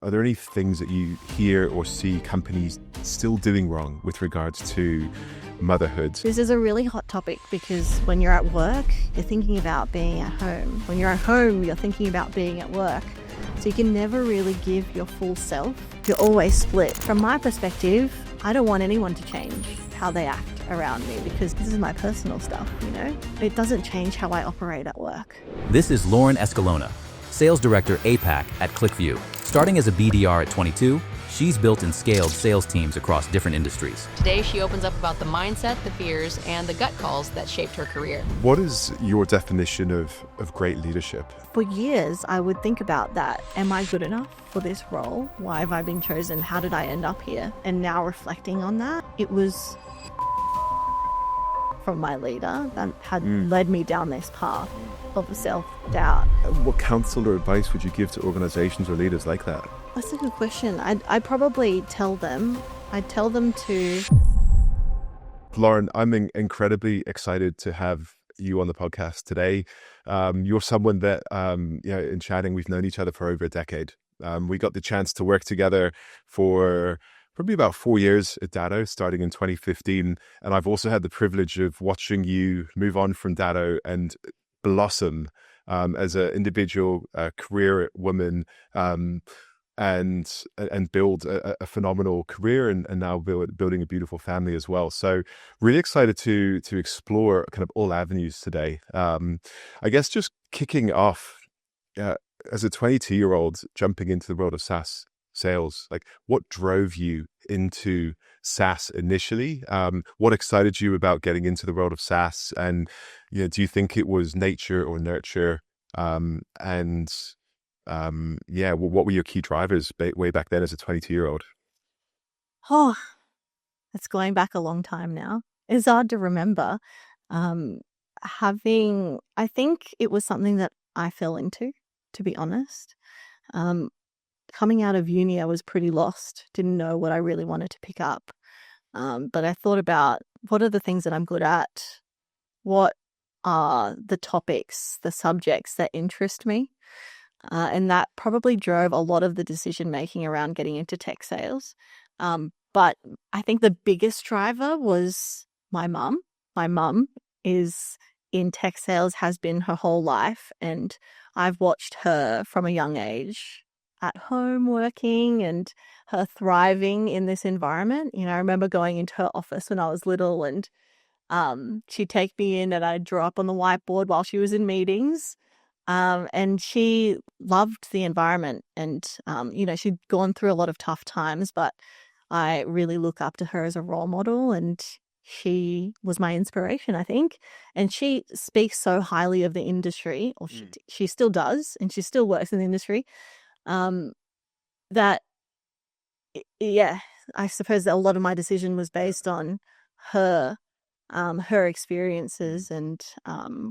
Are there any things that you hear or see companies still doing wrong with regards to motherhood? This is a really hot topic because when you're at work, you're thinking about being at home. When you're at home, you're thinking about being at work. So you can never really give your full self. You're always split. From my perspective, I don't want anyone to change how they act around me because this is my personal stuff, you know? It doesn't change how I operate at work. This is Lauren Escalona, Sales Director APAC at ClickView. Starting as a BDR at 22, she's built and scaled sales teams across different industries. Today, she opens up about the mindset, the fears, and the gut calls that shaped her career. What is your definition of great leadership? For years, I would think about that. Am I good enough for this role? Why have I been chosen? How did I end up here? And now reflecting on that, it was from my leader that had led me down this path of self-doubt. What counsel or advice would you give to organizations or leaders like that? That's a good question. I'd probably tell them. I'd tell them to... Lauren, I'm incredibly excited to have you on the podcast today. You're someone that, in chatting, we've known each other for over a decade. We got the chance to work together for probably about 4 years at Datto, starting in 2015. And I've also had the privilege of watching you move on from Datto and blossom as an individual career woman and build a phenomenal career and now building a beautiful family as well. So really excited to explore kind of all avenues today. I guess just kicking off, as a 22-year-old jumping into the world of SaaS sales, like what drove you into SaaS initially? What excited you about getting into the world of SaaS? And do you think it was nature or nurture? What were your key drivers way back then as a 22-year-old? Oh, it's going back a long time now. It's hard to remember. I think it was something that I fell into, to be honest. Coming out of uni, I was pretty lost, didn't know what I really wanted to pick up. But I thought about what are the things that I'm good at? What are the topics, the subjects that interest me? And that probably drove a lot of the decision making around getting into tech sales. But I think the biggest driver was my mum. My mum is in tech sales, has been her whole life. And I've watched her from a young age at home working and her thriving in this environment. I remember going into her office when I was little and she'd take me in and I'd draw up on the whiteboard while she was in meetings. And she loved the environment and, she'd gone through a lot of tough times, but I really look up to her as a role model and she was my inspiration, I think. And she speaks so highly of the industry, or she still does, and she still works in the industry. I suppose that a lot of my decision was based on her experiences and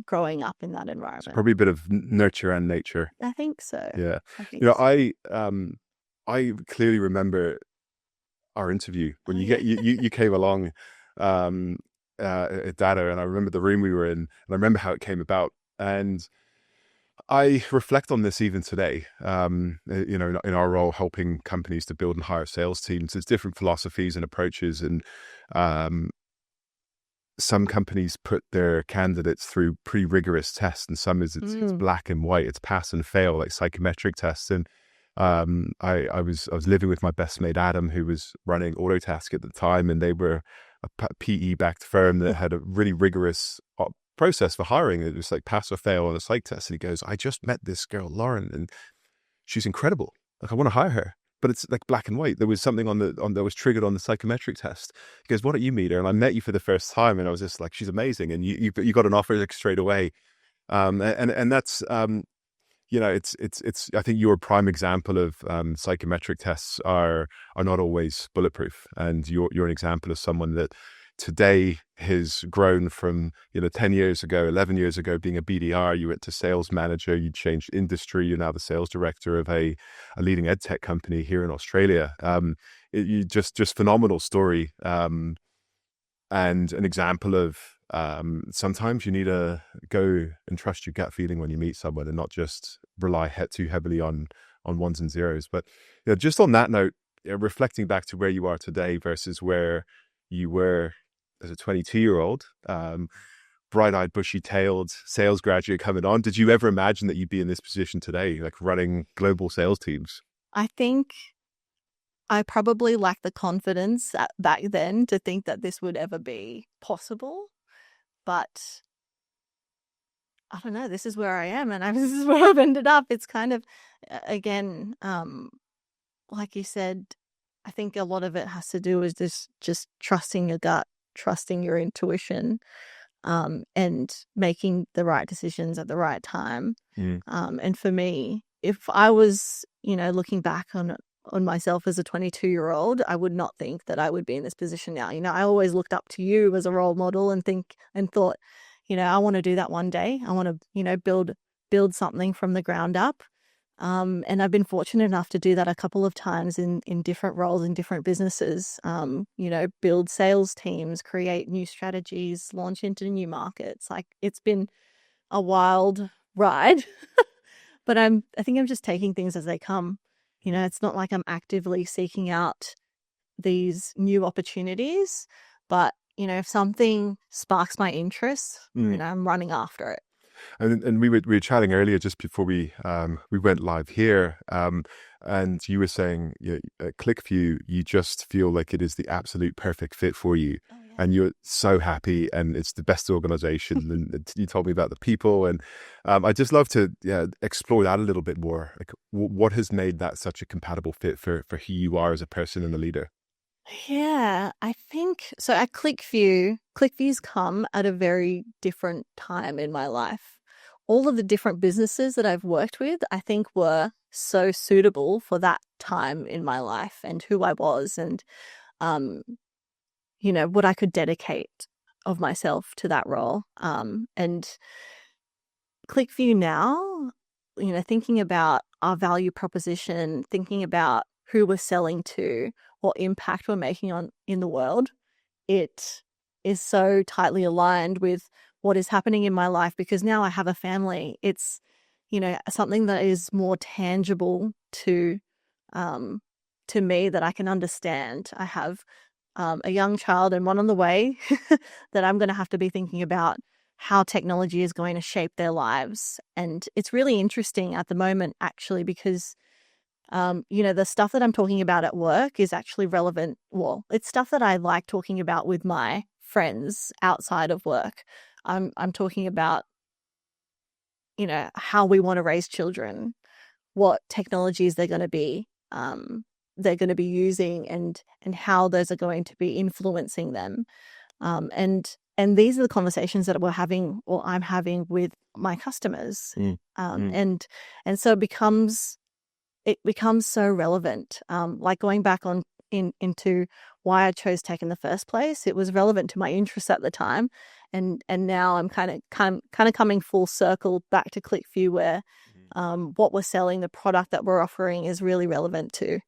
growing up in that environment. So probably a bit of nurture and nature. I think so. Yeah. I think so. I clearly remember our interview when you came along at Datto, and I remember the room we were in, and I remember how it came about. And I reflect on this even today, in our role helping companies to build and hire sales teams. There's different philosophies and approaches, and some companies put their candidates through pretty rigorous tests, and some it's black and white, it's pass and fail, like psychometric tests. And I was living with my best mate Adam, who was running Autotask at the time, and they were a PE-backed firm that had a really rigorous process for hiring. It was like pass or fail on a psych test. And he goes, I just met this girl, Lauren, and she's incredible. Like, I want to hire her, but it's like black and white. There was something that was triggered on the psychometric test. He goes, why don't you meet her? And I met you for the first time, and I was just like, she's amazing. And you got an offer like straight away. And that's, it's, I think you're a prime example of psychometric tests are not always bulletproof. And you're an example of someone that today has grown from, 10 years ago, 11 years ago, being a BDR, you went to sales manager, you changed industry, you're now the sales director of a leading edtech company here in Australia. You just phenomenal story. And an example of sometimes you need to go and trust your gut feeling when you meet someone and not just rely too heavily on ones and zeros. But just on that note, reflecting back to where you are today versus where you were as a 22-year-old, bright-eyed, bushy-tailed sales graduate coming on, did you ever imagine that you'd be in this position today, like running global sales teams? I think I probably lacked the confidence back then to think that this would ever be possible. But I don't know, this is where I am, and this is where I've ended up. It's kind of, again, like you said, I think a lot of it has to do with just trusting your gut, trusting your intuition, and making the right decisions at the right time. And for me, if I was, looking back on myself as a 22-year-old, I would not think that I would be in this position now. I always looked up to you as a role model and thought, I want to do that one day. I want to, build something from the ground up. And I've been fortunate enough to do that a couple of times in different roles in different businesses, build sales teams, create new strategies, launch into new markets. Like, it's been a wild ride, but I think I'm just taking things as they come. It's not like I'm actively seeking out these new opportunities, but, if something sparks my interest, I'm running after it. And we were chatting earlier just before we went live here, and you were saying, at ClickView, you just feel like it is the absolute perfect fit for you. Oh, yeah. And you're so happy, and it's the best organization. And you told me about the people, and I'd just love to explore that a little bit more. Like, what has made that such a compatible fit for who you are as a person and a leader? Yeah, I think so. At ClickView's come at a very different time in my life. All of the different businesses that I've worked with, I think, were so suitable for that time in my life and who I was, and what I could dedicate of myself to that role. And ClickView now, thinking about our value proposition, thinking about who we're selling to, what impact we're making in the world, it is so tightly aligned with what is happening in my life, because now I have a family. It's, something that is more tangible to me, that I can understand. I have a young child and one on the way that I'm going to have to be thinking about how technology is going to shape their lives. And it's really interesting at the moment, actually, because the stuff that I'm talking about at work is actually relevant. Well, it's stuff that I like talking about with my friends outside of work. I'm talking about, how we want to raise children, what technologies they're going to be using, and how those are going to be influencing them. And these are the conversations that we're having, or I'm having, with my customers. And so it becomes so relevant. Like, going back into why I chose tech in the first place, it was relevant to my interests at the time, and now I'm kind of coming full circle back to ClickView, where what we're selling, the product that we're offering, is really relevant to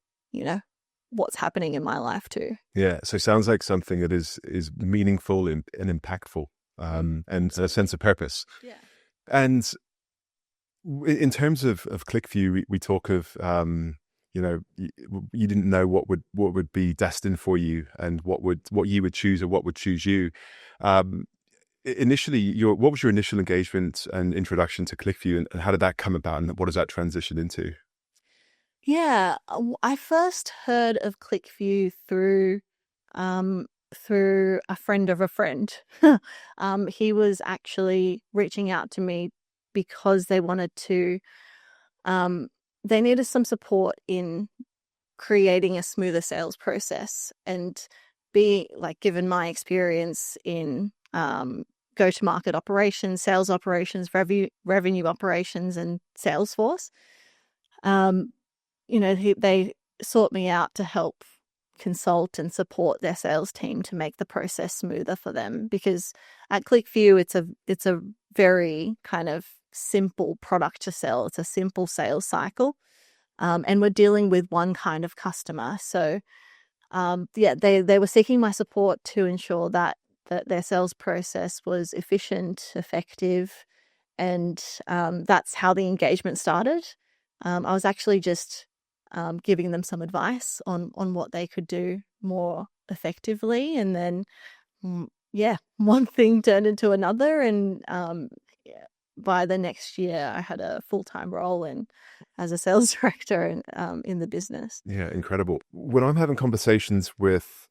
what's happening in my life too. Yeah, so it sounds like something that is meaningful and impactful, and a sense of purpose. Yeah. And in terms of ClickView, we talk of you didn't know what would be destined for you, and what you would choose, or what would choose you. Initially, what was your initial engagement and introduction to ClickView, and how did that come about, and what does that transition into? Yeah, I first heard of ClickView through a friend of a friend. He was actually reaching out to me because they wanted to, they needed some support in creating a smoother sales process, and given my experience in go-to-market operations, sales operations, revenue operations, and Salesforce. They sought me out to help consult and support their sales team to make the process smoother for them, because at ClickView, it's a very kind of simple product to sell. It's a simple sales cycle, and we're dealing with one kind of customer. So they were seeking my support to ensure that their sales process was efficient, effective, and that's how the engagement started. I was actually just giving them some advice on what they could do more effectively. And then, one thing turned into another. And by the next year, I had a full-time role as a sales director in the business. Yeah, incredible. When I'm having conversations with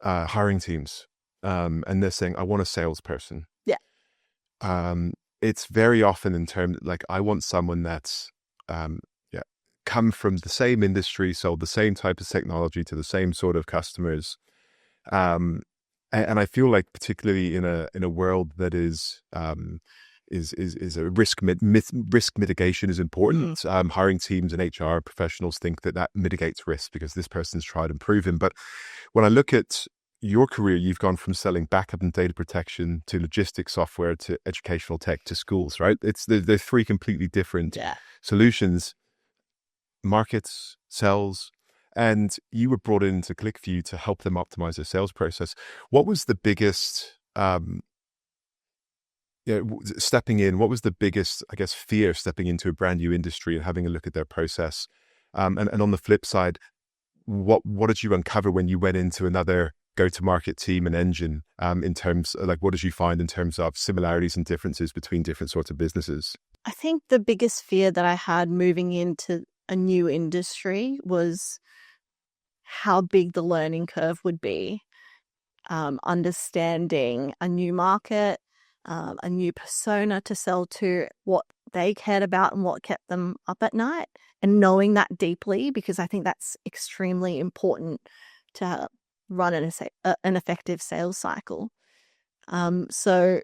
hiring teams, and they're saying, I want a salesperson. Yeah. It's very often in terms like, I want someone that's come from the same industry, sold the same type of technology to the same sort of customers. And I feel like particularly in a world that is a risk mitigation is important. Hiring teams and HR professionals think that mitigates risk because this person's tried and proven. But when I look at your career, you've gone from selling backup and data protection to logistics software to educational tech to schools, right? They're three completely different solutions, markets, sales, and you were brought into ClickView to help them optimize their sales process. What was the biggest, stepping in, what was the biggest, I guess, fear stepping into a brand new industry and having a look at their process? And on the flip side, what did you uncover when you went into another go-to-market team and engine, in terms of, like, what did you find in terms of similarities and differences between different sorts of businesses? I think the biggest fear that I had moving into a new industry was how big the learning curve would be, understanding a new market, a new persona to sell to, what they cared about and what kept them up at night, and knowing that deeply, because I think that's extremely important to run an effective sales cycle. So,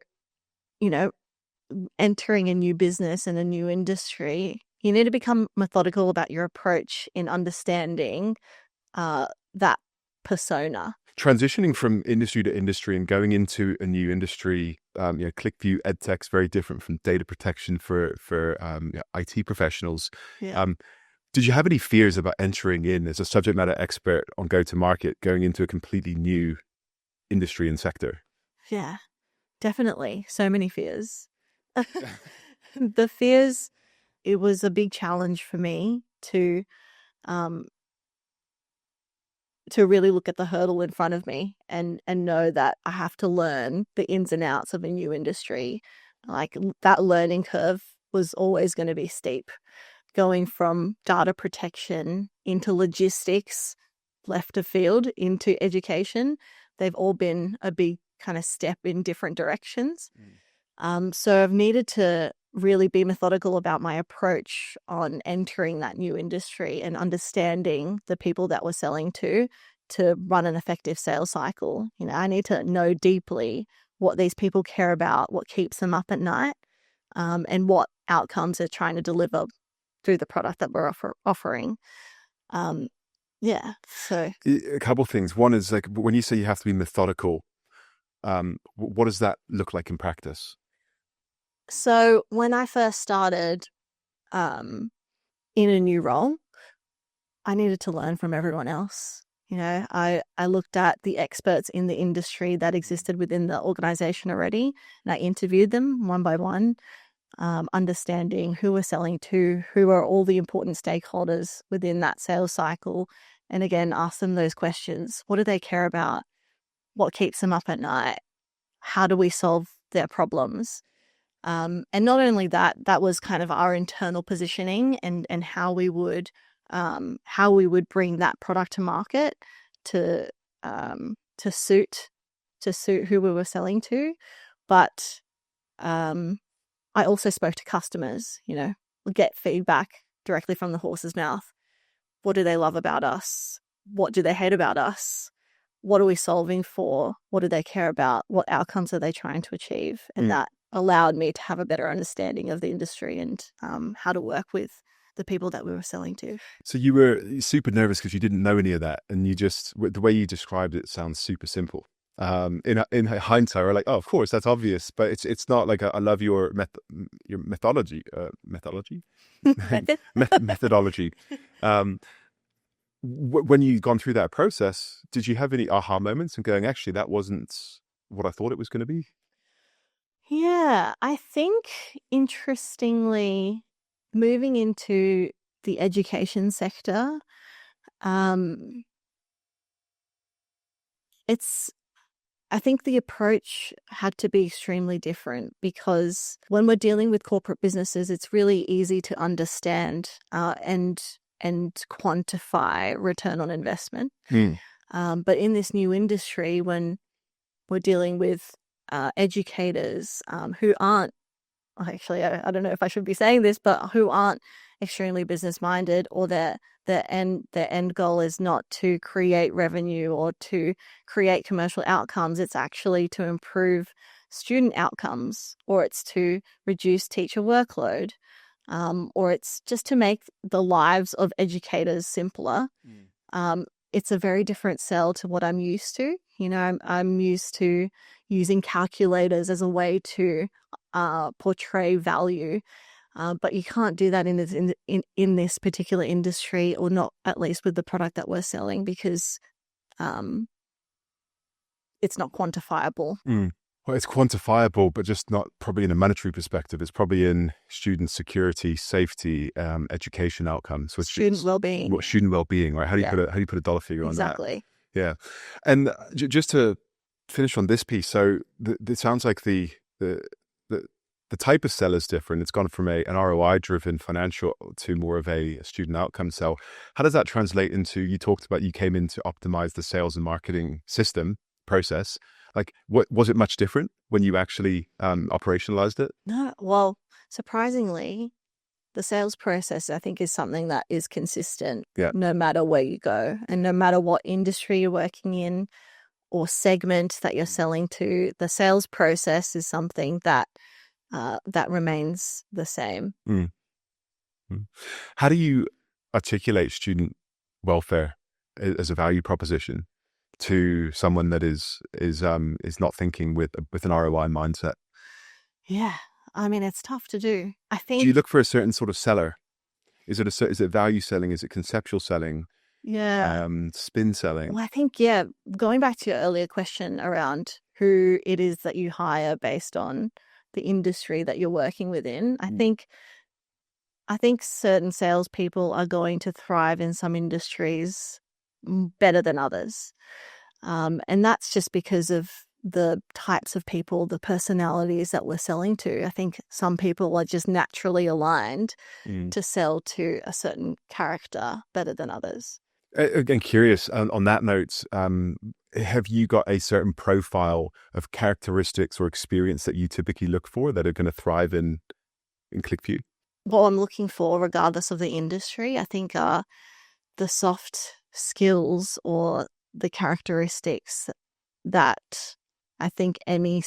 entering a new business and a new industry, you need to become methodical about your approach in understanding that persona. Transitioning from industry to industry and going into a new industry, ClickView edtech is very different from data protection for IT professionals. Yeah. Did you have any fears about entering in as a subject matter expert on go-to-market, going into a completely new industry and sector? Yeah, definitely. So many fears. The fears, it was a big challenge for me to really look at the hurdle in front of me and know that I have to learn the ins and outs of a new industry. Like, that learning curve was always going to be steep. Going from data protection into logistics, left of field into education, they've all been a big kind of step in different directions. So I've needed to really be methodical about my approach on entering that new industry and understanding the people that we're selling to run an effective sales cycle. I need to know deeply what these people care about, what keeps them up at night, and what outcomes they're trying to deliver through the product that we're offering. So a couple of things. One is, like, when you say you have to be methodical, what does that look like in practice? So when I first started in a new role, I needed to learn from everyone else. I looked at the experts in the industry that existed within the organization already, and I interviewed them one by one, understanding who we're selling to, who are all the important stakeholders within that sales cycle, and again, ask them those questions. What do they care about? What keeps them up at night? How do we solve their problems? And not only that, that was kind of our internal positioning and how we would bring that product to market to suit who we were selling to. But I also spoke to customers, get feedback directly from the horse's mouth. What do they love about us? What do they hate about us? What are we solving for? What do they care about? What outcomes are they trying to achieve? And that allowed me to have a better understanding of the industry and how to work with the people that we were selling to. So you were super nervous because you didn't know any of that, and the way you described it sounds super simple. In hindsight, we're like, oh, of course, that's obvious, but it's not like I love your methodology. Methodology. When you've gone through that process, did you have any aha moments and going, actually, that wasn't what I thought it was going to be? Yeah, I think, interestingly, moving into the education sector, I think the approach had to be extremely different, because when we're dealing with corporate businesses, it's really easy to understand and quantify return on investment. But in this new industry, when we're dealing with educators who aren't, actually, I don't know if I should be saying this, but who aren't extremely business minded, or their end goal is not to create revenue or to create commercial outcomes. It's actually to improve student outcomes, or it's to reduce teacher workload, or it's just to make the lives of educators simpler. It's a very different sell to what I'm used to. You know, I'm used to using calculators as a way to portray value, but you can't do that in this particular industry, or not, at least with the product that we're selling, because it's not quantifiable. Well, it's quantifiable, but just not probably in a monetary perspective. It's probably in student security, safety, education outcomes. Student well-being. What student well-being, right? How do you put a dollar figure on that? Exactly. Yeah, and just to finish on this piece, so it sounds like the type of sell is different. It's gone from an ROI-driven financial to more of a student outcome sell. How does that translate into? You talked about you came in to optimize the sales and marketing system process. Like, what was it much different when you actually operationalized it? No, well, surprisingly, the sales process, I think, is something that is consistent no matter where you go, and no matter what industry you're working in or segment that you're selling to. The sales process is something that remains the same. How do you articulate student welfare as a value proposition to someone that is not thinking with an ROI mindset? Yeah, I mean, it's tough to do. I think. Do you look for a certain sort of seller? Is it value selling? Is it conceptual selling? Yeah. Spin selling? Well, I think, going back to your earlier question around who it is that you hire based on the industry that you're working within, I think certain salespeople are going to thrive in some industries better than others. And that's just because of the types of people, the personalities that we're selling to. I think some people are just naturally aligned to sell to a certain character better than others. Again, curious on that note, have you got a certain profile of characteristics or experience that you typically look for that are going to thrive in ClickView? What I'm looking for, regardless of the industry, I think are the soft skills or the characteristics that I think any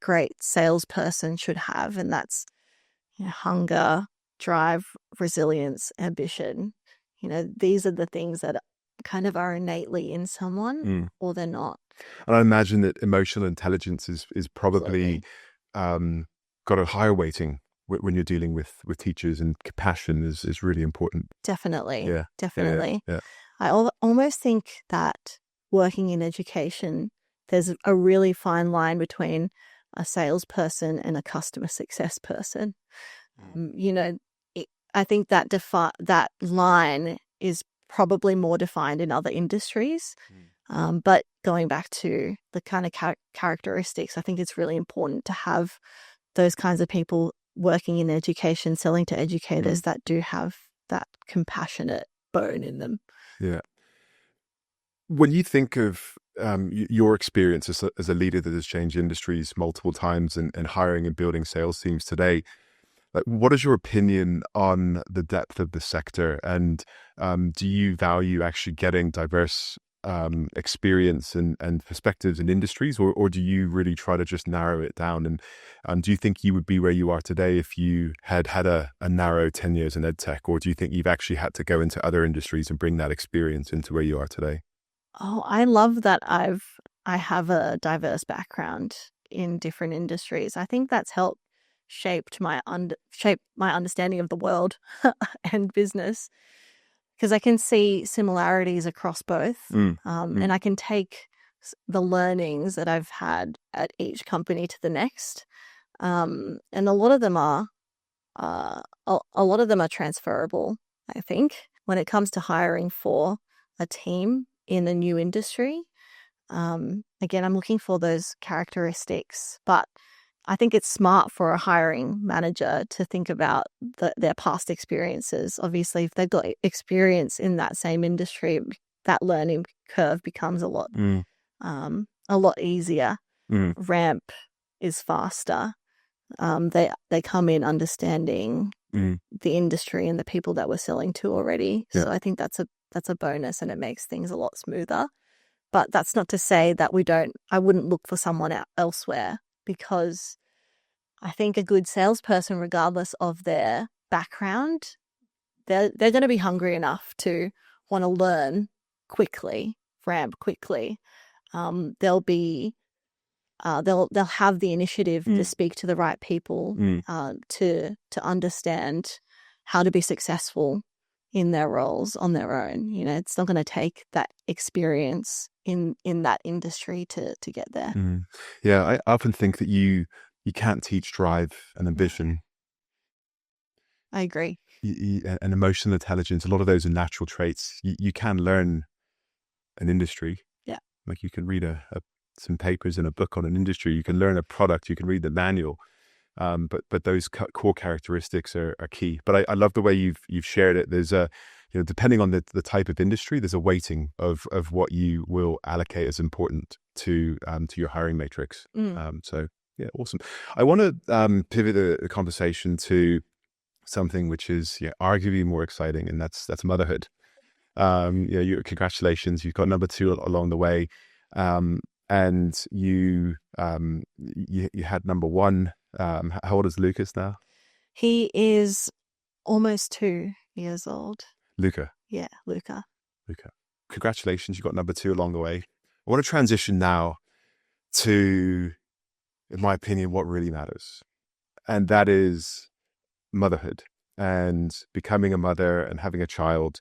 great salesperson should have, and that's hunger, drive, resilience, ambition. These are the things that kind of are innately in someone, or they're not. And I imagine that emotional intelligence is probably got a higher weighting when you're dealing with teachers, and compassion is really important. Definitely. Yeah. Definitely. Yeah. I almost think that working in education, there's a really fine line between a salesperson and a customer success person. I think that line is probably more defined in other industries. But going back to the kind of characteristics, I think it's really important to have those kinds of people working in education, selling to educators that do have that compassionate bone in them. Yeah. When you think of your experience as a leader that has changed industries multiple times and hiring and building sales teams today, what is your opinion on the depth of the sector? And do you value actually getting diverse experience and perspectives in industries, or do you really try to just narrow it down? And do you think you would be where you are today if you had a narrow 10 years in edtech, or do you think you've actually had to go into other industries and bring that experience into where you are today? Oh, I love that I have a diverse background in different industries. I think that's helped shape my understanding of the world and business, because I can see similarities across both, and I can take the learnings that I've had at each company to the next, and a lot of them are a lot of them are transferable, I think, when it comes to hiring for a team in a new industry. Again, I'm looking for those characteristics, but I think it's smart for a hiring manager to think about their past experiences. Obviously, if they've got experience in that same industry, that learning curve becomes a lot easier. Ramp is faster. They come in understanding the industry and the people that we're selling to already. Yeah. So I think that's a bonus, and it makes things a lot smoother. But that's not to say that I wouldn't look for someone elsewhere, because I think a good salesperson, regardless of their background, they're going to be hungry enough to want to learn quickly, ramp quickly. They'll have the initiative to speak to the right people, to understand how to be successful in their roles on their own. You know, it's not going to take that experience in that industry to get there. Yeah, I often think that you can't teach drive and ambition. I agree. And emotional intelligence, a lot of those are natural traits. You can learn an industry. Yeah. Like you can read some papers in a book on an industry. You can learn a product. You can read the manual. But those core characteristics are key. But I love the way you've shared it. There's depending on the type of industry, there's a weighting of what you will allocate as important to your hiring matrix. So yeah, awesome. I want to pivot the conversation to something which is arguably more exciting, and that's motherhood. Congratulations, you've got number 2 along the way, and you had number 1. How old is Lucas now? He is almost 2 years old. Luca. Yeah, Luca. Congratulations, you got number 2 along the way. I want to transition now to, in my opinion, what really matters. And that is motherhood and becoming a mother and having a child.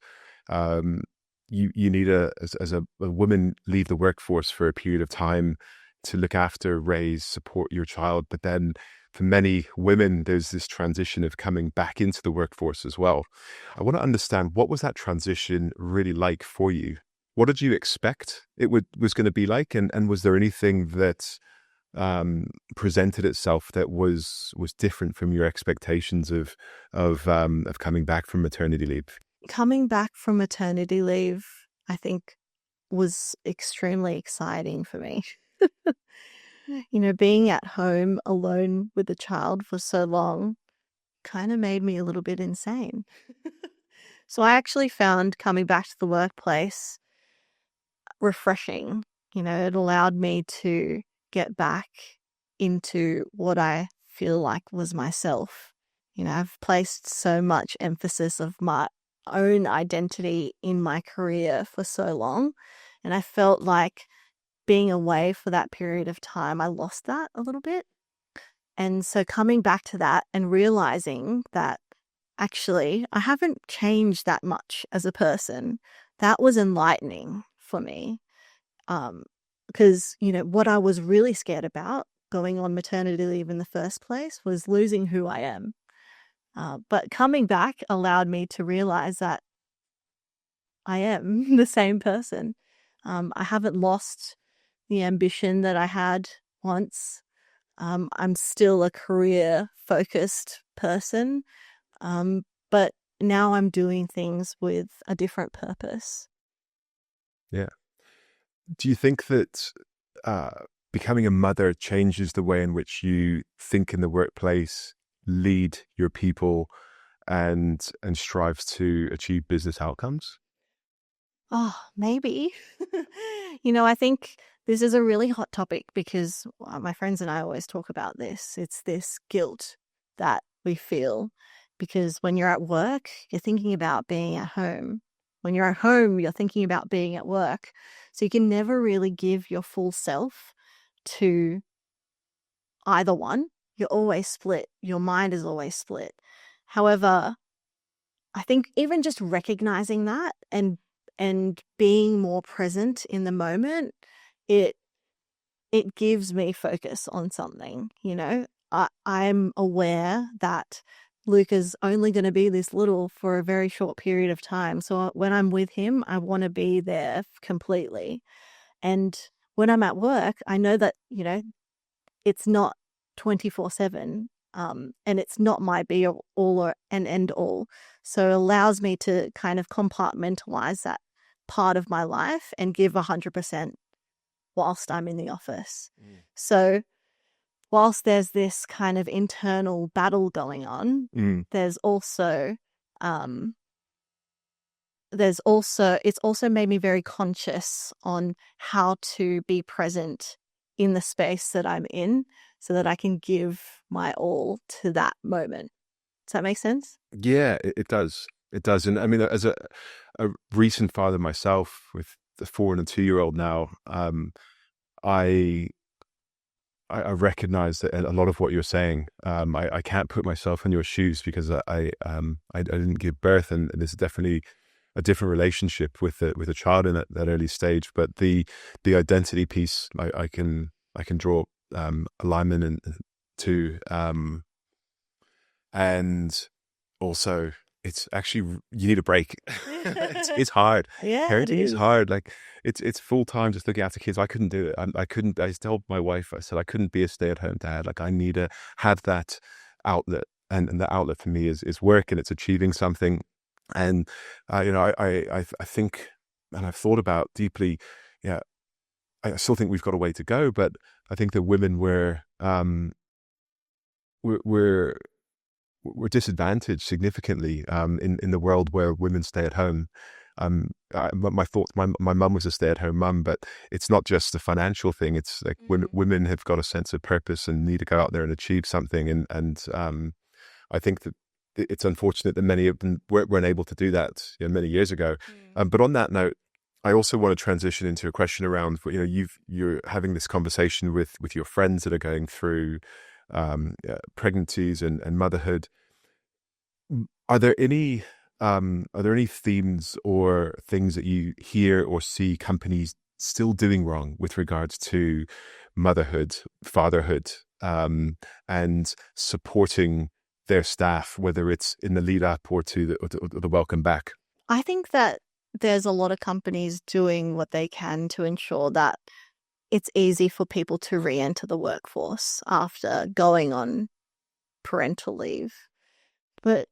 You need as a woman, leave the workforce for a period of time to look after, raise, support your child. But then for many women, there's this transition of coming back into the workforce as well. I want to understand, what was that transition really like for you? What did you expect it was going to be like? And was there anything that presented itself that was different from your expectations of coming back from maternity leave? Coming back from maternity leave, I think, was extremely exciting for me. Being at home alone with a child for so long kind of made me a little bit insane. So I actually found coming back to the workplace refreshing. It allowed me to get back into what I feel like was myself. I've placed so much emphasis of my own identity in my career for so long, and I felt like being away for that period of time, I lost that a little bit. And so coming back to that and realizing that actually I haven't changed that much as a person, that was enlightening for me. Because, what I was really scared about going on maternity leave in the first place was losing who I am. But coming back allowed me to realize that I am the same person. I haven't lost the ambition that I had once. I'm still a career-focused person, but now I'm doing things with a different purpose. Yeah. Do you think that becoming a mother changes the way in which you think in the workplace, lead your people, and strive to achieve business outcomes? Oh, maybe. I think this is a really hot topic because my friends and I always talk about this. It's this guilt that we feel because when you're at work, you're thinking about being at home. When you're at home, you're thinking about being at work. So you can never really give your full self to either one. You're always split. Your mind is always split. However, I think even just recognizing that and being more present in the moment, it gives me focus on something. I'm aware that Luca's only going to be this little for a very short period of time. So when I'm with him, I want to be there completely. And when I'm at work, I know that, it's not 24/7, and it's not my be all or an end all. So it allows me to kind of compartmentalize that part of my life and give 100% whilst I'm in the office. So whilst there's this kind of internal battle going on, there's also it's also made me very conscious on how to be present in the space that I'm in so that I can give my all to that moment. Does that make sense? Yeah, it does. It does. And I mean, as a recent father myself with the 4 and a 2-year-old now, I recognize that a lot of what you're saying, I can't put myself in your shoes because I didn't give birth, and there's definitely a different relationship with a child in that early stage. But the identity piece, I can draw alignment to, and also it's actually, you need a break. It's hard. Yeah, Parenting is hard. Like it's full time just looking after kids. I couldn't do it. I couldn't. I told my wife, I said I couldn't be a stay-at-home dad. Like I need to have that outlet, and the outlet for me is work, and it's achieving something. And I think, and I've thought about deeply. Yeah, I still think we've got a way to go, but I think that women we're disadvantaged significantly in the world where women stay at home. My thoughts, my mum was a stay-at-home mum, but it's not just a financial thing. It's like women have got a sense of purpose and need to go out there and achieve something. And I think that it's unfortunate that many of them weren't able to do that many years ago. But on that note, I also want to transition into a question around, you're having this conversation with your friends that are going through pregnancies and motherhood. Are there any themes or things that you hear or see companies still doing wrong with regards to motherhood, fatherhood, and supporting their staff, whether it's in the lead up or to the welcome back? I think that there's a lot of companies doing what they can to ensure that it's easy for people to re-enter the workforce after going on parental leave. But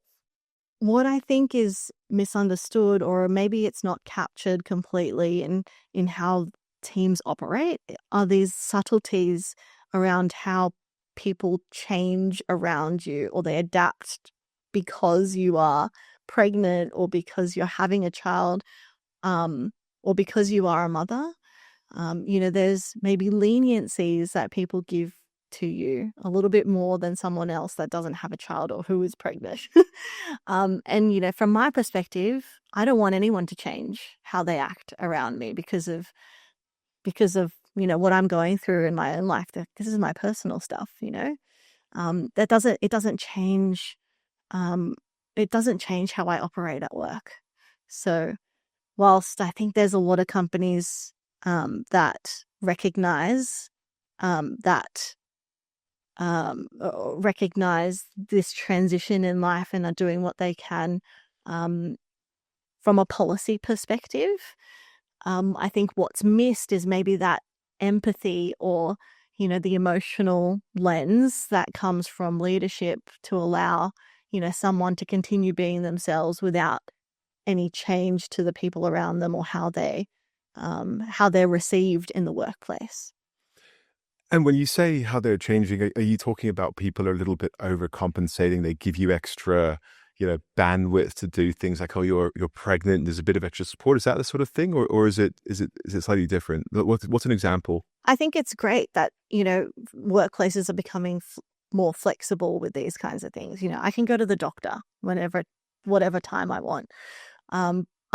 what I think is misunderstood, or maybe it's not captured completely in how teams operate, are these subtleties around how people change around you, or they adapt because you are pregnant, or because you're having a child, or because you are a mother. There's maybe leniencies that people give to you a little bit more than someone else that doesn't have a child or who is pregnant. And from my perspective, I don't want anyone to change how they act around me because of what I'm going through in my own life. This is my personal stuff. It doesn't change. It doesn't change how I operate at work. So whilst I think there's a lot of companies that recognize this transition in life and are doing what they can from a policy perspective, I think what's missed is maybe that empathy or the emotional lens that comes from leadership to allow someone to continue being themselves without any change to the people around them, or how they're received in the workplace. And when you say how they're changing, are you talking about people are a little bit overcompensating? They give you extra, bandwidth to do things like, oh, you're pregnant, and there's a bit of extra support. Is that the sort of thing, or is it slightly different? What's an example? I think it's great that workplaces are becoming more flexible with these kinds of things. I can go to the doctor whatever time I want.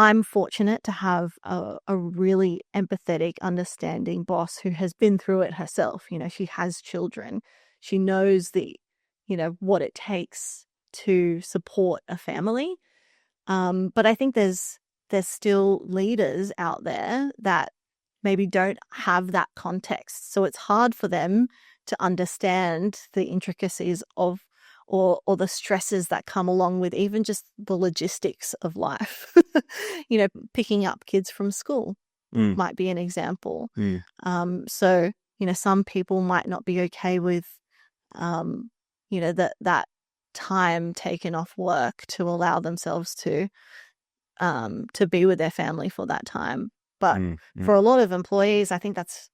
I'm fortunate to have a really empathetic, understanding boss who has been through it herself. She has children. She knows what it takes to support a family. But I think there's still leaders out there that maybe don't have that context. So it's hard for them to understand the intricacies of or the stresses that come along with even just the logistics of life. Picking up kids from school might be an example. So, some people might not be okay with, that time taken off work to allow themselves to be with their family for that time. But for a lot of employees, I think that's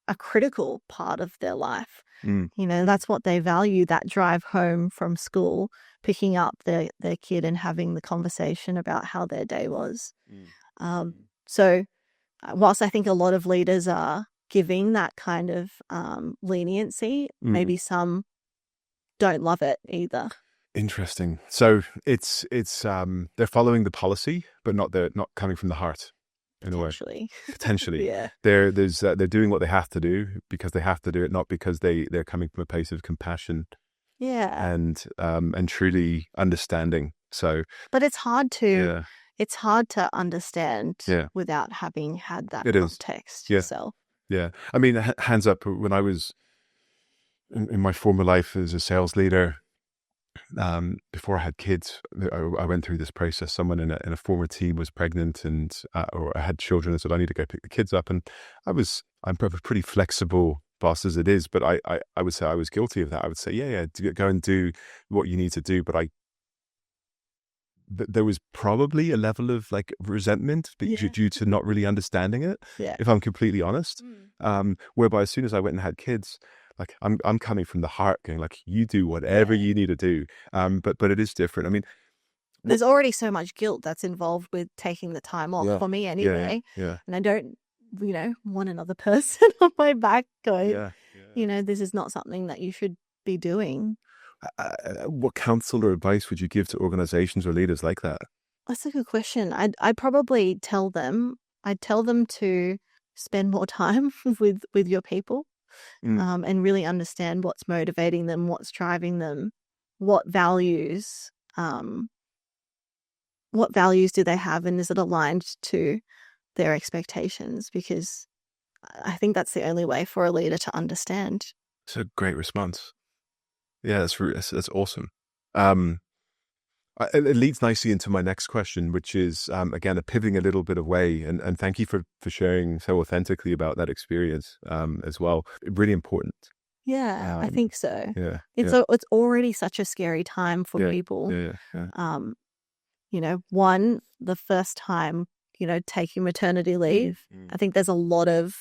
a critical part of their life. That's what they value, that drive home from school, picking up their kid and having the conversation about how their day was. So whilst I think a lot of leaders are giving that kind of leniency, maybe some don't love it either. Interesting. So it's they're following the policy, but they're not coming from the heart in a way. Potentially. Yeah. They're doing what they have to do because they have to do it, not because they're coming from a place of compassion. Yeah. And truly understanding. So, but it's hard to understand without having had that context yourself. Yeah. I mean, hands up, when I was in my former life as a sales leader, before I had kids, I went through this process. Someone in a former team was pregnant or I had children and said, I need to go pick the kids up. And I'm a pretty flexible boss as it is, but I would say I was guilty of that. I would say, go and do what you need to do. But there was probably a level of like resentment due to not really understanding it, if I'm completely honest. Whereby as soon as I went and had kids, like I'm coming from the heart going like, you do whatever you need to do. But it is different. I mean, there's already so much guilt that's involved with taking the time off for me anyway. And I don't, want another person on my back going, this is not something that you should be doing. What counsel or advice would you give to organizations or leaders like that? That's a good question. I'd probably tell them to spend more time with your people. And really understand what's motivating them, what's driving them, what values do they have, and is it aligned to their expectations? Because I think that's the only way for a leader to understand. It's a great response. Yeah, that's awesome. It leads nicely into my next question, which is, again, pivoting a little bit away. And thank you for sharing so authentically about that experience as well. Really important. Yeah, I think so. Yeah, it's already such a scary time for people. One, the first time, taking maternity leave, I think there's a lot of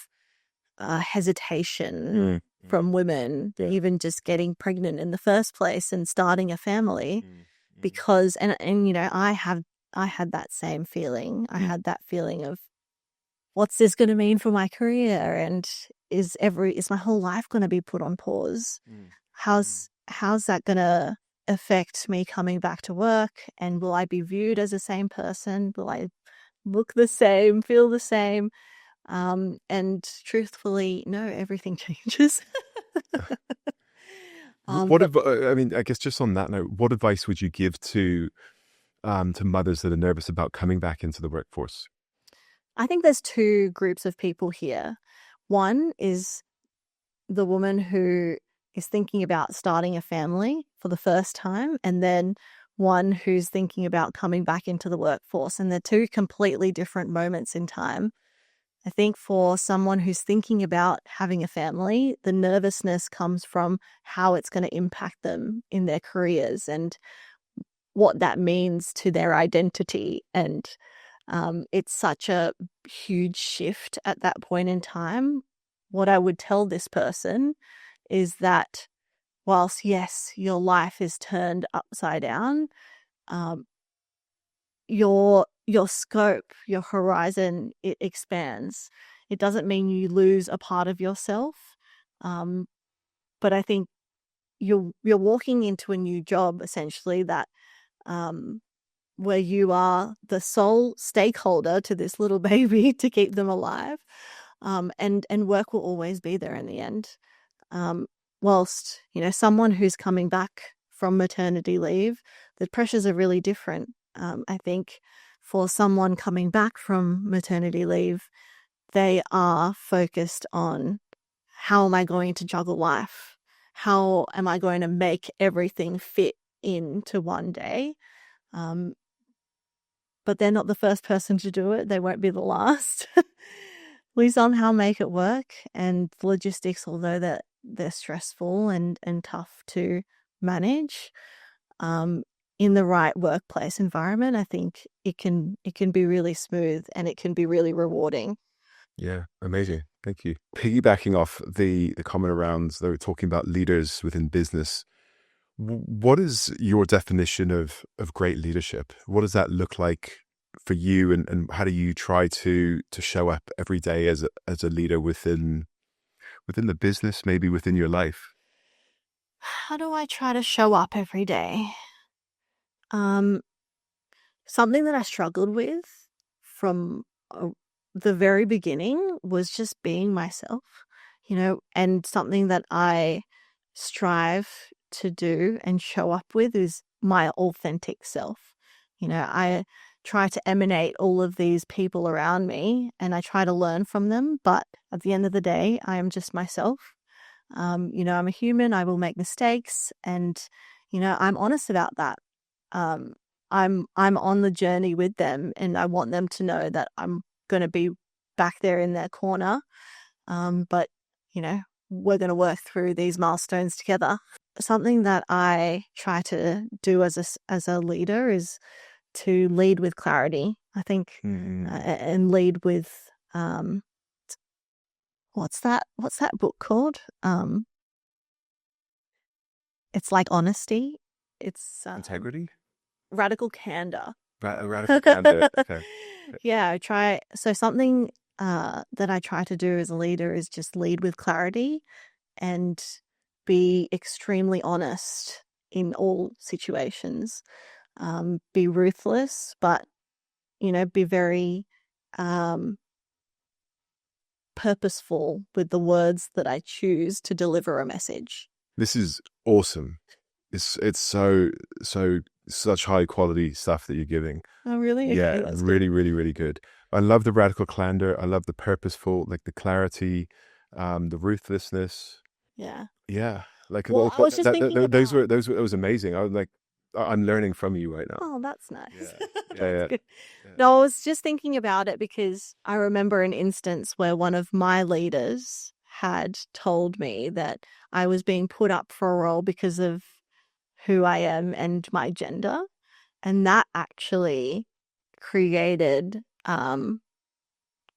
hesitation from women, even just getting pregnant in the first place and starting a family. Because and I had that same feeling. I had that feeling of, what's this going to mean for my career, and is my whole life going to be put on pause? How's that going to affect me coming back to work, and will I be viewed as the same person? Will I look the same, feel the same? And truthfully, no, everything changes. I guess just on that note, what advice would you give to mothers that are nervous about coming back into the workforce? I think there's two groups of people here. One is the woman who is thinking about starting a family for the first time, and then one who's thinking about coming back into the workforce. And they're two completely different moments in time. I think for someone who's thinking about having a family, the nervousness comes from how it's going to impact them in their careers and what that means to their identity. And it's such a huge shift at that point in time. What I would tell this person is that whilst, yes, your life is turned upside down, your scope, your horizon, it expands. It doesn't mean you lose a part of yourself, but I think you're walking into a new job essentially that where you are the sole stakeholder to this little baby to keep them alive, and work will always be there in the end. Whilst someone who's coming back from maternity leave, the pressures are really different. I think for someone coming back from maternity leave, they are focused on, how am I going to juggle life? how am I going to make everything fit into one day? But they're not the first person to do it. They won't be the last. We somehow make it work. And the logistics, although they're stressful and tough to manage, in the right workplace environment, I think it can be really smooth and it can be really rewarding. Yeah, amazing. Thank you. Piggybacking off the comment around, they were talking about leaders within business. What is your definition of great leadership? What does that look like for you, and how do you try to show up every day as a leader within the business, maybe within your life? How do I try to show up every day? Something that I struggled with from the very beginning was just being myself, and something that I strive to do and show up with is my authentic self. I try to emanate all of these people around me and I try to learn from them, but at the end of the day, I am just myself. I'm a human, I will make mistakes, and, I'm honest about that. I'm on the journey with them, and I want them to know that I'm going to be back there in their corner. But we're going to work through these milestones together. Something that I try to do as a leader is to lead with clarity. I think, and lead with what's that book called? It's like honesty. It's Integrity. Radical candor. Radical candor. Okay. Yeah, I try. So something that I try to do as a leader is just lead with clarity and be extremely honest in all situations. Be ruthless, but be very purposeful with the words that I choose to deliver a message. This is awesome. It's so such high quality stuff that you're giving. Oh, really? Okay, Yeah, that's really, really, really good. I love the radical candor. I love the purposeful, like the clarity, the ruthlessness. Yeah. Yeah, like Well, I was just thinking those were, that was amazing. I was like, I'm learning from you right now. Oh, that's nice. Yeah, That's yeah. good. No, I was just thinking about it because I remember an instance where one of my leaders had told me that I was being put up for a role because of who I am and my gender. And that actually created a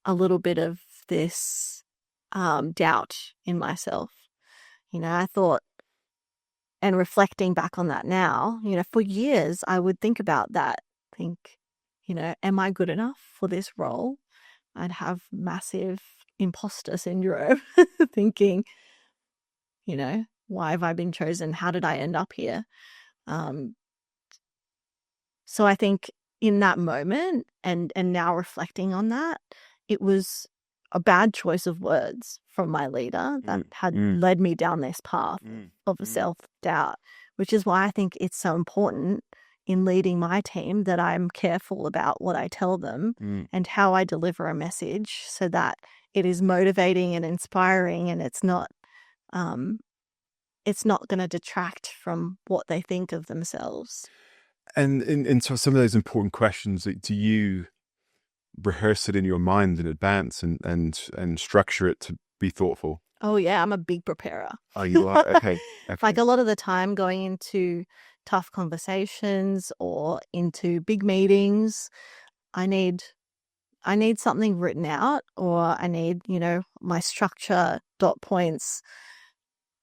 little bit of this doubt in myself. I thought, and reflecting back on that now, for years I would think about that, think, am I good enough for this role? I'd have massive imposter syndrome thinking, why have I been chosen? How did I end up here? So I think in that moment and now reflecting on that, it was a bad choice of words from my leader that had led me down this path of self-doubt, which is why I think it's so important in leading my team that I'm careful about what I tell them and how I deliver a message so that it is motivating and inspiring, and it's not going to detract from what they think of themselves. And in some of those important questions, do you rehearse it in your mind in advance and structure it to be thoughtful? Oh yeah, I'm a big preparer. Oh, you are? Okay. Like a lot of the time going into tough conversations or into big meetings, I need something written out, or I need, my structure, dot points.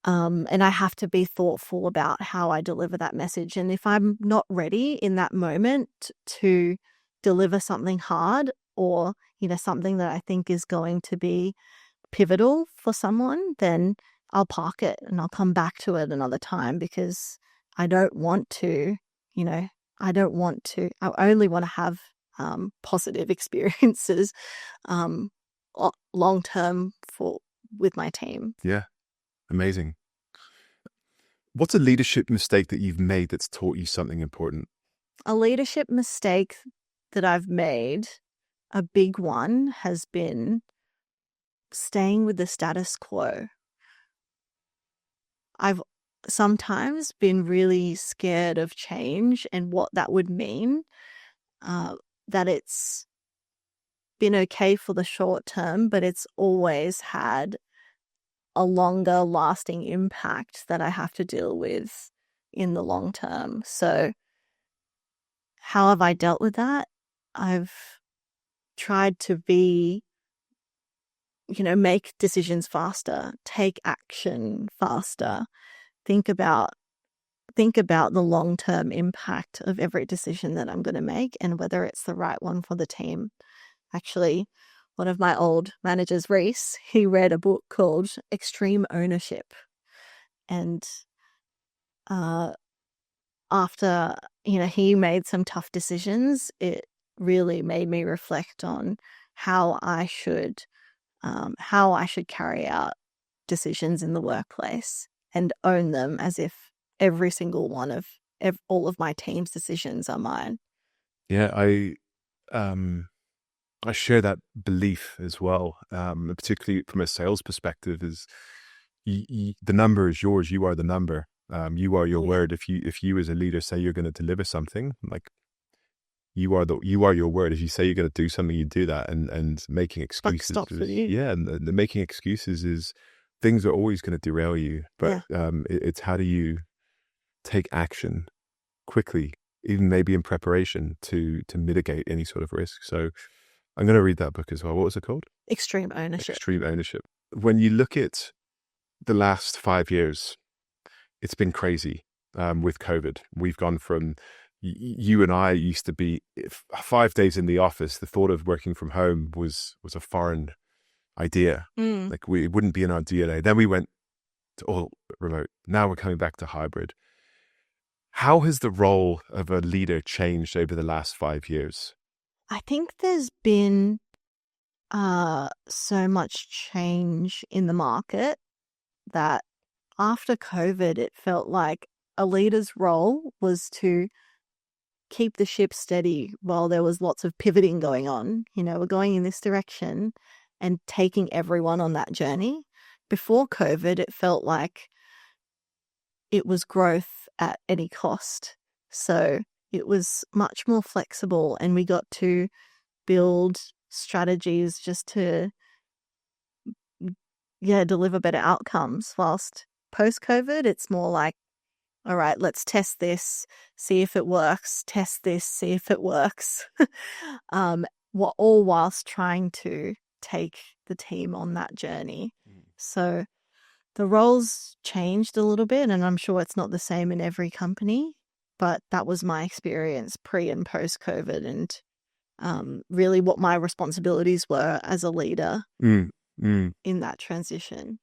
And I have to be thoughtful about how I deliver that message. And if I'm not ready in that moment to deliver something hard or, something that I think is going to be pivotal for someone, then I'll park it and I'll come back to it another time, because I don't want to, I only want to have positive experiences long term with my team. Yeah. Amazing. What's a leadership mistake that you've made that's taught you something important? A leadership mistake that I've made, a big one, has been staying with the status quo. I've sometimes been really scared of change and what that would mean, that it's been okay for the short term, but it's always had a longer lasting impact that I have to deal with in the long term. So how have I dealt with that? I've tried to make decisions faster, take action faster, think about the long-term impact of every decision that I'm going to make and whether it's the right one for the team. Actually, one of my old managers, Reese, he read a book called Extreme Ownership. And after, he made some tough decisions, it really made me reflect on how I should carry out decisions in the workplace and own them as if every single one of all of my team's decisions are mine. Yeah, I share that belief as well, particularly from a sales perspective. Is the number is yours. You are the number. You are your word. If you as a leader say you're going to deliver something, like you are your word. If you say you're going to do something, you do that. And making excuses, Stop for you. yeah, and the making excuses is things are always going to derail you. But it's how do you take action quickly, even maybe in preparation to mitigate any sort of risk. So I'm going to read that book as well. What was it called? Extreme Ownership. Extreme Ownership. When you look at the last 5 years, it's been crazy with COVID. We've gone from, you and I used to be 5 days in the office. The thought of working from home was a foreign idea. Like it wouldn't be in our DNA. Then we went to all remote. Now we're coming back to hybrid. How has the role of a leader changed over the last 5 years? I think there's been so much change in the market that after COVID, it felt like a leader's role was to keep the ship steady while there was lots of pivoting going on. We're going in this direction and taking everyone on that journey. Before COVID, it felt like it was growth at any cost. So it was much more flexible and we got to build strategies just to, deliver better outcomes. Whilst post-COVID, it's more like, all right, let's test this, see if it works, test this, see if it works. All whilst trying to take the team on that journey. So the roles changed a little bit, and I'm sure it's not the same in every company, but that was my experience pre and post-COVID, and really what my responsibilities were as a leader in that transition.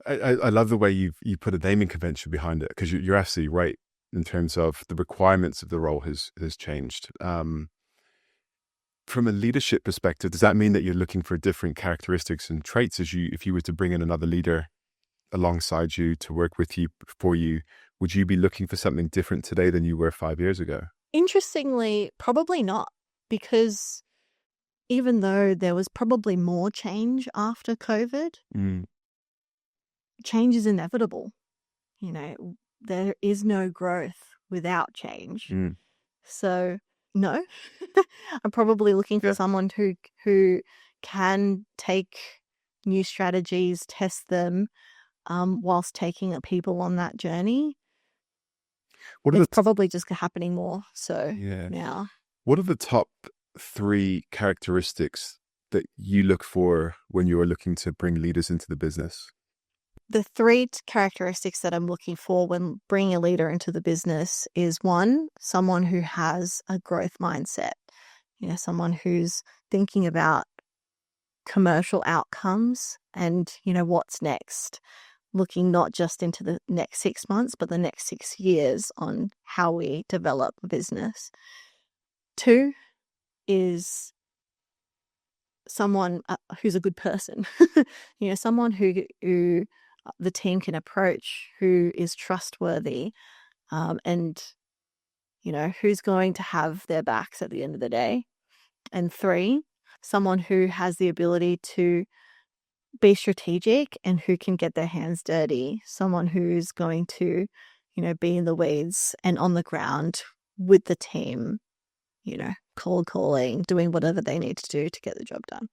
I love the way you put a naming convention behind it, because you're absolutely right in terms of the requirements of the role has changed. From a leadership perspective, does that mean that you're looking for different characteristics and traits if you were to bring in another leader alongside you to work with you, for you? Would you be looking for something different today than you were 5 years ago? Interestingly, probably not, because even though there was probably more change after COVID, change is inevitable. There is no growth without change. So no, I'm probably looking for someone who can take new strategies, test them, whilst taking people on that journey. It's probably just happening more so now. What are the top 3 characteristics that you look for when you are looking to bring leaders into the business? The 3 characteristics that I'm looking for when bringing a leader into the business is, 1, someone who has a growth mindset. Someone who's thinking about commercial outcomes and, what's next. Looking not just into the next 6 months, but the next 6 years on how we develop a business. 2 is someone who's a good person. Someone who the team can approach, who is trustworthy, and who's going to have their backs at the end of the day. And 3, someone who has the ability to be strategic and who can get their hands dirty. Someone who's going to, be in the weeds and on the ground with the team, cold calling, doing whatever they need to do to get the job done.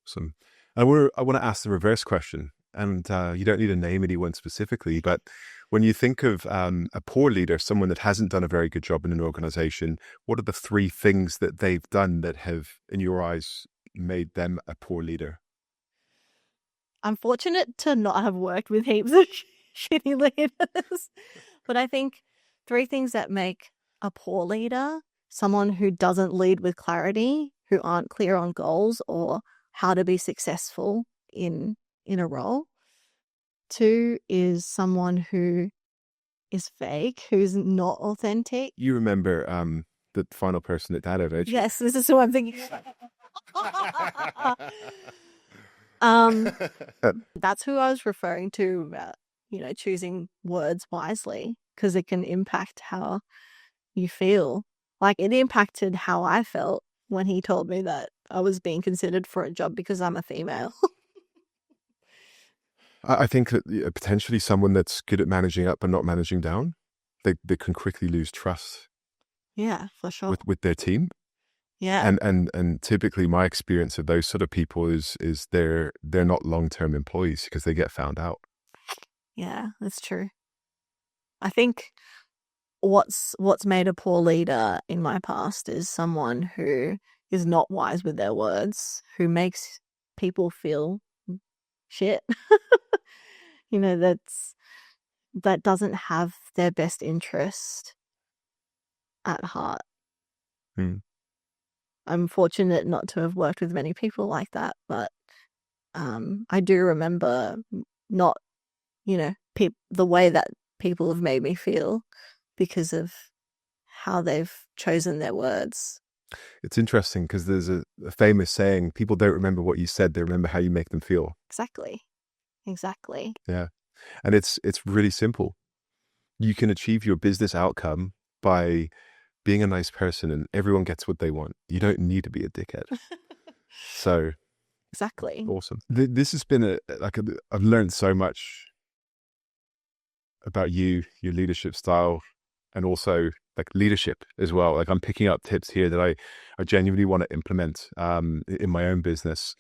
Awesome. I want to ask the reverse question, and you don't need to name anyone specifically, but when you think of a poor leader, someone that hasn't done a very good job in an organization, what are the 3 things that they've done that have, in your eyes, made them a poor leader? I'm fortunate to not have worked with heaps of shitty leaders, but I think 3 things that make a poor leader: someone who doesn't lead with clarity, who aren't clear on goals or how to be successful in a role. 2 is someone who is fake, who's not authentic. You remember the final person at Data, don't you? Yes, this is who I'm thinking. That's who I was referring to about, choosing words wisely, because it can impact how you feel. Like, it impacted how I felt when he told me that I was being considered for a job because I'm a female. I think that potentially someone that's good at managing up but not managing down, they can quickly lose trust Yeah, for sure. with their team. Yeah. And typically my experience of those sort of people is they're not long-term employees because they get found out. Yeah, that's true. I think what's made a poor leader in my past is someone who is not wise with their words, who makes people feel shit. That doesn't have their best interest at heart. I'm fortunate not to have worked with many people like that, but I do remember not, the way that people have made me feel because of how they've chosen their words. It's interesting because there's a famous saying, people don't remember what you said, they remember how you make them feel. Exactly. Yeah. And it's really simple. You can achieve your business outcome by being a nice person and everyone gets what they want. You don't need to be a dickhead. So Exactly. awesome. This has been I've learned so much about you, your leadership style, and also like leadership as well. Like, I'm picking up tips here that I genuinely want to implement in my own business.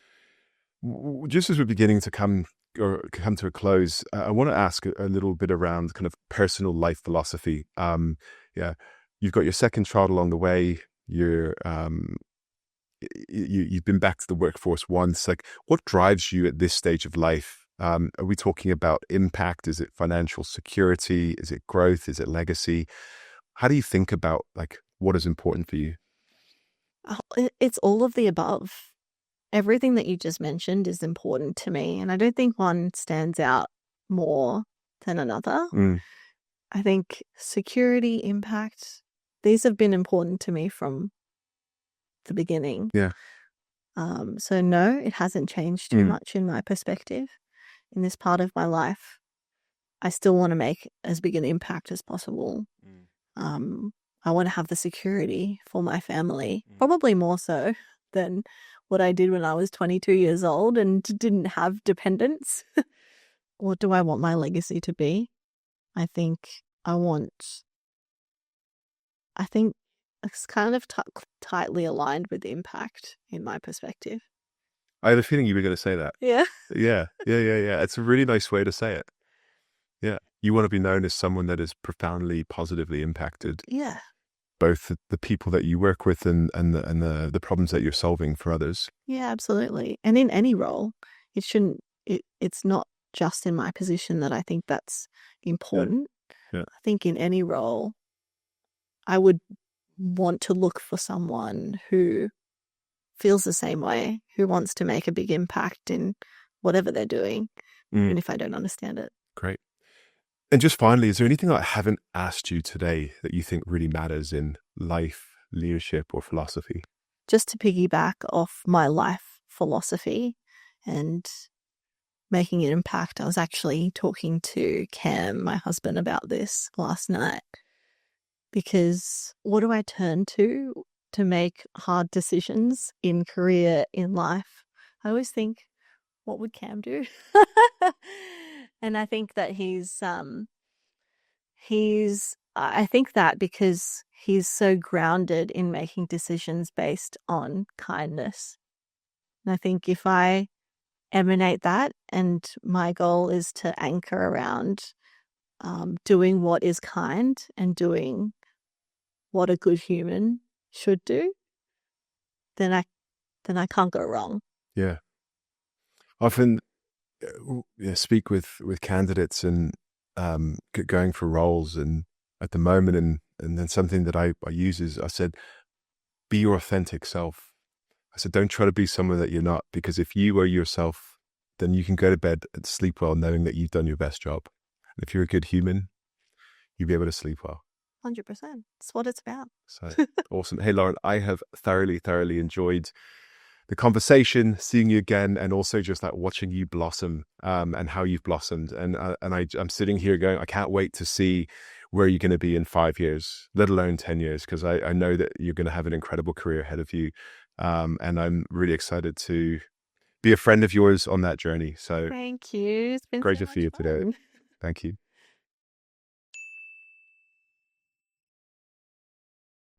Just as we're beginning to come to a close, I want to ask a little bit around kind of personal life philosophy. Yeah, you've got your second child along the way. You've been back to the workforce once. Like, what drives you at this stage of life? Are we talking about impact? Is it financial security? Is it growth? Is it legacy? How do you think about like what is important for you? It's all of the above. Everything that you just mentioned is important to me, and I don't think one stands out more than another. I think security, impact, these have been important to me from the beginning. Yeah. So no, it hasn't changed too much in my perspective in this part of my life. I still want to make as big an impact as possible. I want to have the security for my family, probably more so than what I did when I was 22 years old and didn't have dependents. What do I want my legacy to be? I think it's kind of tightly aligned with impact in my perspective. I had a feeling you were going to say that. Yeah. Yeah. It's a really nice way to say it. Yeah. You want to be known as someone that is profoundly positively impacted. Yeah. Both the people that you work with and the problems that you're solving for others. Yeah, absolutely. And in any role, it's not just in my position that I think that's important. Yeah. I think in any role, I would want to look for someone who feels the same way, who wants to make a big impact in whatever they're doing, even if I don't understand it. Great. And just finally, is there anything I haven't asked you today that you think really matters in life, leadership, or philosophy? Just to piggyback off my life philosophy and making an impact, I was actually talking to Cam, my husband, about this last night. Because what do I turn to make hard decisions in career, in life? I always think, what would Cam do? And I think that I think that because he's so grounded in making decisions based on kindness. And I think if I emanate that, and my goal is to anchor around doing what is kind and doing what a good human should do, then I can't go wrong. Yeah. Often speak with candidates and going for roles, and at the moment, and then something that I use is, I said, be your authentic self. I said, don't try to be someone that you're not, because if you are yourself, then you can go to bed and sleep well knowing that you've done your best job. And if you're a good human, you'll be able to sleep well. 100%. That's what it's about. So awesome. Hey, Lauren, I have thoroughly enjoyed the conversation, seeing you again, and also just like watching you blossom and how you've blossomed. And I'm sitting here going, I can't wait to see where you're going to be in 5 years, let alone 10 years, because I know that you're going to have an incredible career ahead of you. And I'm really excited to be a friend of yours on that journey. So thank you. It's been great so to see you much today. fun. Thank you.